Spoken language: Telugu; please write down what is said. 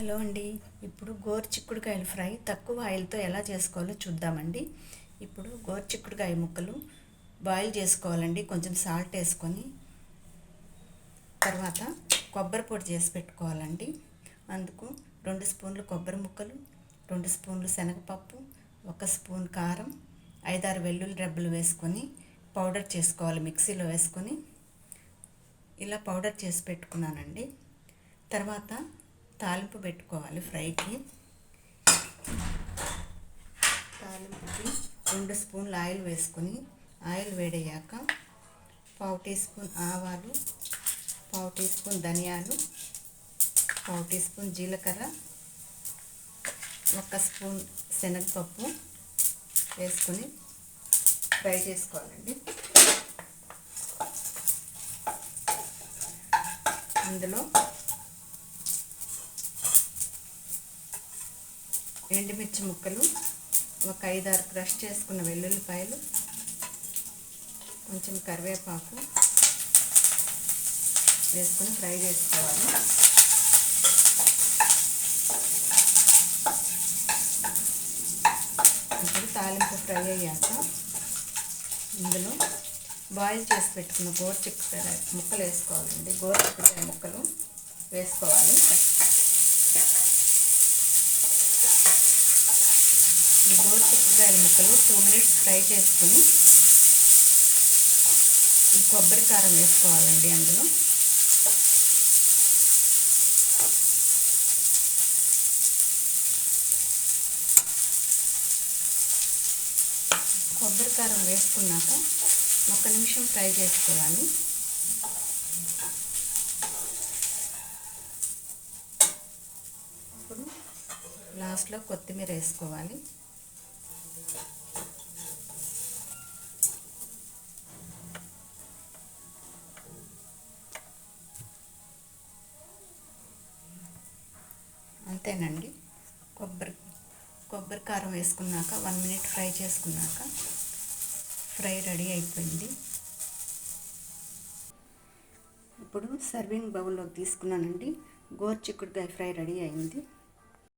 హలో అండి. ఇప్పుడు గోరుచిక్కుడుకాయల ఫ్రై తక్కువ ఆయిల్తో ఎలా చేసుకోవాలో చూద్దామండి. ఇప్పుడు గోరుచిక్కుడుకాయ ముక్కలు బాయిల్ చేసుకోవాలండి. కొంచెం సాల్ట్ వేసుకొని తర్వాత కొబ్బరి పొడి చేసి పెట్టుకోవాలండి. అందుకు 2 స్పూన్లు కొబ్బరి ముక్కలు, 2 స్పూన్లు శనగపప్పు, 1 స్పూన్ కారం, 5-6 వెల్లుల్లి రెబ్బలు వేసుకొని పౌడర్ చేసుకోవాలి. మిక్సీలో వేసుకొని ఇలా పౌడర్ చేసి పెట్టుకున్నానండి. తర్వాత తాలింపు పెట్టుకోవాలి. ఫ్రైకి తాలింపుకి 2 స్పూన్లు ఆయిల్ వేసుకొని ఆయిల్ వేడయ్యాక 1/2 టీ స్పూన్ ఆవాలు, 1/2 టీ స్పూన్ ధనియాలు, 1/2 టీ స్పూన్ జీలకర్ర, 1 స్పూన్ శనగపప్పు వేసుకొని ఫ్రై చేసుకోవాలండి. ఇందులో ఎండుమిర్చి ముక్కలు, 5-6 క్రష్ చేసుకున్న వెల్లుల్లిపాయలు, కొంచెం కరివేపాకు వేసుకొని ఫ్రై చేసుకోవాలి. ఇప్పుడు తాలింపు ఫ్రై అయ్యాక ఇందులో బాయిల్ చేసి పెట్టుకున్న గోరుచిక్కుడుకాయ ముక్కలు వేసుకోవాలండి. గోరుచిక్కుడుకాయ ముక్కలు వేసుకోవాలి. ఈ గోరుచిక్కుడుకాయల ముక్కలు 2 మినిట్స్ ఫ్రై చేసుకుని ఈ కొబ్బరి కారం వేసుకోవాలండి. అందులో కొబ్బరి కారం వేసుకున్నాక 1 నిమిషం ఫ్రై చేసుకోవాలి. ఇప్పుడు లాస్ట్లో కొత్తిమీర వేసుకోవాలి. అంతేనండి. కొబ్బరి కారం వేసుకున్నాక 1 మినిట్ ఫ్రై చేసుకున్నాక ఫ్రై రెడీ అయిపోయింది. ఇప్పుడు సర్వింగ్ బౌల్లోకి తీసుకున్నానండి. గోరుచిక్కుడుకాయ ఫ్రై రెడీ అయింది.